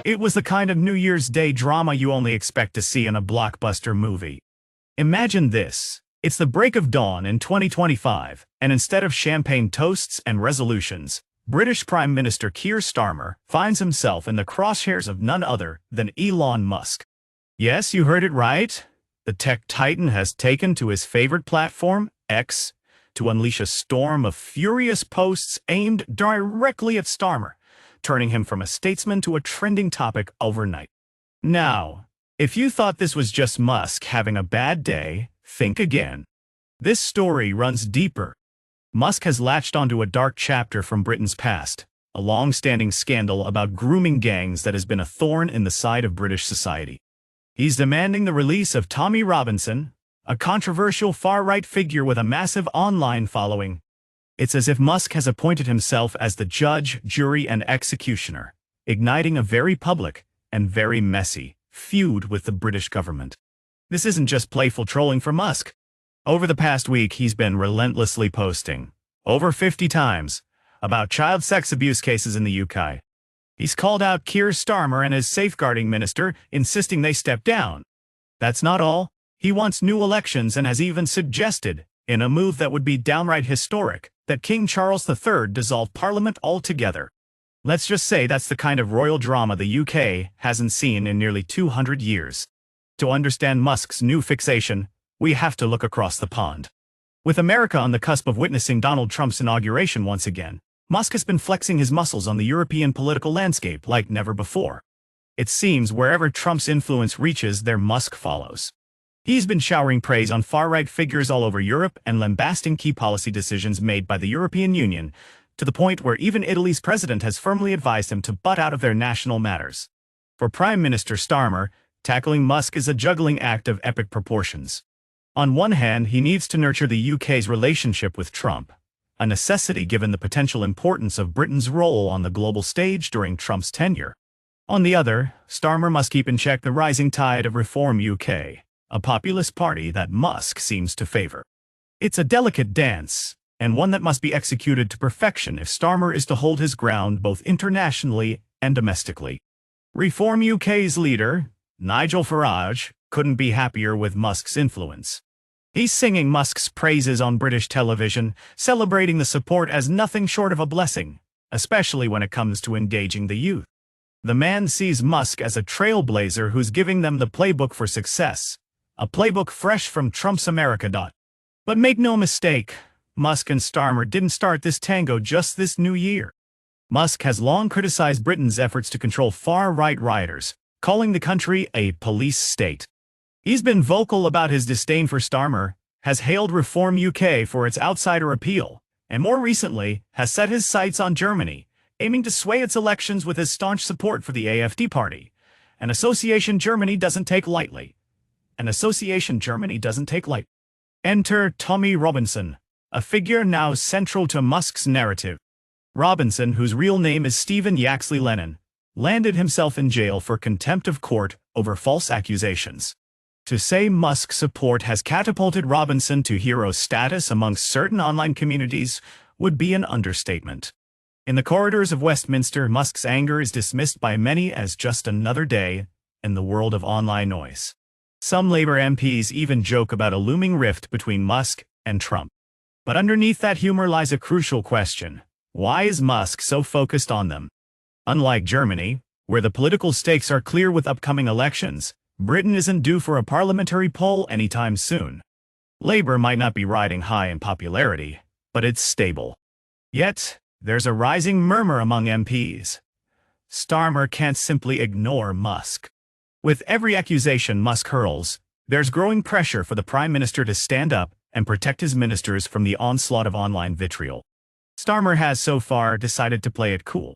It was the kind of New Year's Day drama you only expect to see in a blockbuster movie. Imagine this. It's the break of dawn in 2025, and instead of champagne toasts and resolutions, British Prime Minister Keir Starmer finds himself in the crosshairs of none other than Elon Musk. Yes, you heard it right. The tech titan has taken to his favorite platform, X, to unleash a storm of furious posts aimed directly at Starmer, turning him from a statesman to a trending topic overnight. Now, if you thought this was just Musk having a bad day, think again. This story runs deeper. Musk has latched onto a dark chapter from Britain's past, a long-standing scandal about grooming gangs that has been a thorn in the side of British society. He's demanding the release of Tommy Robinson, a controversial far-right figure with a massive online following. It's as if Musk has appointed himself as the judge, jury, and executioner, igniting a very public and very messy feud with the British government. This isn't just playful trolling for Musk. Over the past week, he's been relentlessly posting, over 50 times, about child sex abuse cases in the UK. He's called out Keir Starmer and his safeguarding minister, insisting they step down. That's not all. He wants new elections and has even suggested, in a move that would be downright historic, that King Charles III dissolve Parliament altogether. Let's just say that's the kind of royal drama the UK hasn't seen in nearly 200 years. To understand Musk's new fixation, we have to look across the pond. With America on the cusp of witnessing Donald Trump's inauguration once again, Musk has been flexing his muscles on the European political landscape like never before. It seems wherever Trump's influence reaches, there Musk follows. He's been showering praise on far-right figures all over Europe and lambasting key policy decisions made by the European Union, to the point where even Italy's president has firmly advised him to butt out of their national matters. For Prime Minister Starmer, tackling Musk is a juggling act of epic proportions. On one hand, he needs to nurture the UK's relationship with Trump, a necessity given the potential importance of Britain's role on the global stage during Trump's tenure. On the other, Starmer must keep in check the rising tide of Reform UK, a populist party that Musk seems to favor. It's a delicate dance, and one that must be executed to perfection if Starmer is to hold his ground both internationally and domestically. Reform UK's leader, Nigel Farage, couldn't be happier with Musk's influence. He's singing Musk's praises on British television, celebrating the support as nothing short of a blessing, especially when it comes to engaging the youth. The man sees Musk as a trailblazer who's giving them the playbook for success, a playbook fresh from Trump's America. But make no mistake, Musk and Starmer didn't start this tango just this new year. Musk has long criticized Britain's efforts to control far-right rioters, calling the country a police state. He's been vocal about his disdain for Starmer, has hailed Reform UK for its outsider appeal, and more recently has set his sights on Germany, aiming to sway its elections with his staunch support for the AfD party, an association Germany doesn't take lightly. Enter Tommy Robinson, a figure now central to Musk's narrative. Robinson, whose real name is Stephen Yaxley Lennon, landed himself in jail for contempt of court over false accusations. To say Musk's support has catapulted Robinson to hero status amongst certain online communities would be an understatement. In the corridors of Westminster, Musk's anger is dismissed by many as just another day in the world of online noise. Some Labour MPs even joke about a looming rift between Musk and Trump. But underneath that humor lies a crucial question. Why is Musk so focused on them? Unlike Germany, where the political stakes are clear with upcoming elections, Britain isn't due for a parliamentary poll anytime soon. Labour might not be riding high in popularity, but it's stable. Yet, there's a rising murmur among MPs. Starmer can't simply ignore Musk. With every accusation Musk hurls, there's growing pressure for the Prime Minister to stand up and protect his ministers from the onslaught of online vitriol. Starmer has so far decided to play it cool.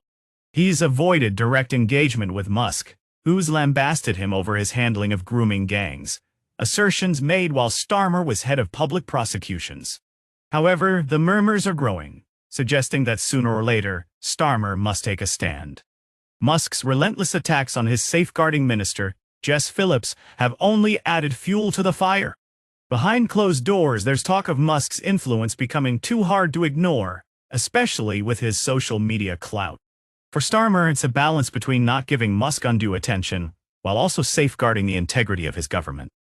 He's avoided direct engagement with Musk, who's lambasted him over his handling of grooming gangs, assertions made while Starmer was head of public prosecutions. However, the murmurs are growing, suggesting that sooner or later, Starmer must take a stand. Musk's relentless attacks on his safeguarding minister, Jess Phillips, have only added fuel to the fire. Behind closed doors, there's talk of Musk's influence becoming too hard to ignore, especially with his social media clout. For Starmer, it's a balance between not giving Musk undue attention while also safeguarding the integrity of his government.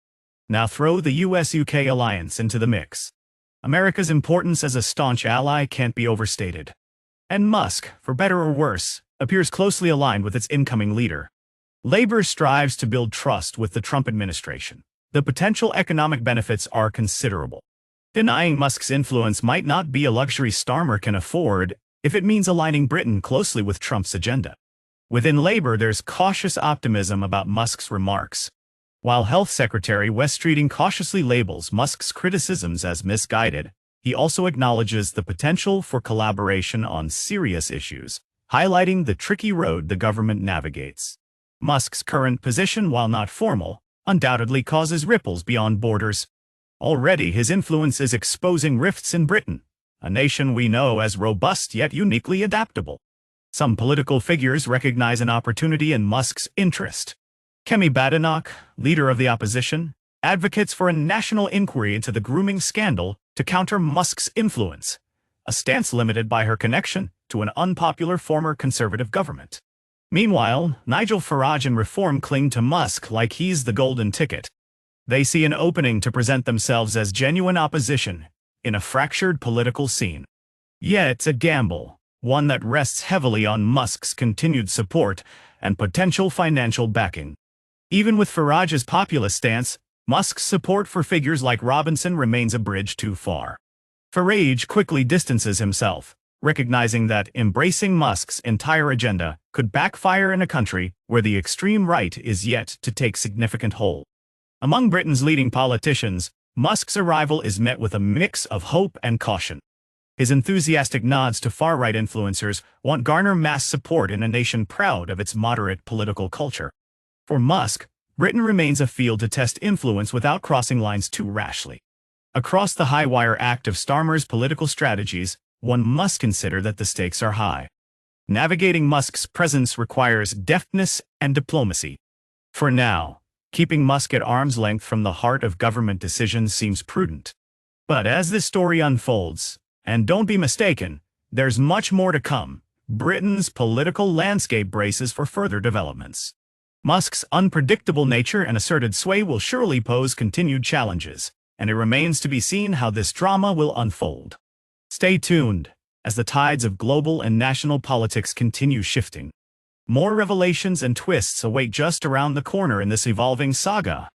Now throw the US-UK alliance into the mix. America's importance as a staunch ally can't be overstated. And Musk, for better or worse, appears closely aligned with its incoming leader. Labor strives to build trust with the Trump administration. The potential economic benefits are considerable. Denying Musk's influence might not be a luxury Starmer can afford if it means aligning Britain closely with Trump's agenda. Within Labor, there's cautious optimism about Musk's remarks. While Health Secretary Wes Streeting cautiously labels Musk's criticisms as misguided, he also acknowledges the potential for collaboration on serious issues, highlighting the tricky road the government navigates. Musk's current position, while not formal, undoubtedly causes ripples beyond borders. Already his influence is exposing rifts in Britain, a nation we know as robust yet uniquely adaptable. Some political figures recognize an opportunity in Musk's interest. Kemi Badenoch, leader of the opposition, advocates for a national inquiry into the grooming scandal to counter Musk's influence, a stance limited by her connection to an unpopular former conservative government. Meanwhile, Nigel Farage and Reform cling to Musk like he's the golden ticket. They see an opening to present themselves as genuine opposition in a fractured political scene. Yet it's a gamble, one that rests heavily on Musk's continued support and potential financial backing. Even with Farage's populist stance, Musk's support for figures like Robinson remains a bridge too far. Farage quickly distances himself, recognizing that embracing Musk's entire agenda could backfire in a country where the extreme right is yet to take significant hold. Among Britain's leading politicians, Musk's arrival is met with a mix of hope and caution. His enthusiastic nods to far-right influencers won't garner mass support in a nation proud of its moderate political culture. For Musk, Britain remains a field to test influence without crossing lines too rashly. Across the high-wire act of Starmer's political strategies, one must consider that the stakes are high. Navigating Musk's presence requires deftness and diplomacy. For now, keeping Musk at arm's length from the heart of government decisions seems prudent. But as this story unfolds, and don't be mistaken, there's much more to come, Britain's political landscape braces for further developments. Musk's unpredictable nature and asserted sway will surely pose continued challenges, and it remains to be seen how this drama will unfold. Stay tuned, as the tides of global and national politics continue shifting. More revelations and twists await just around the corner in this evolving saga.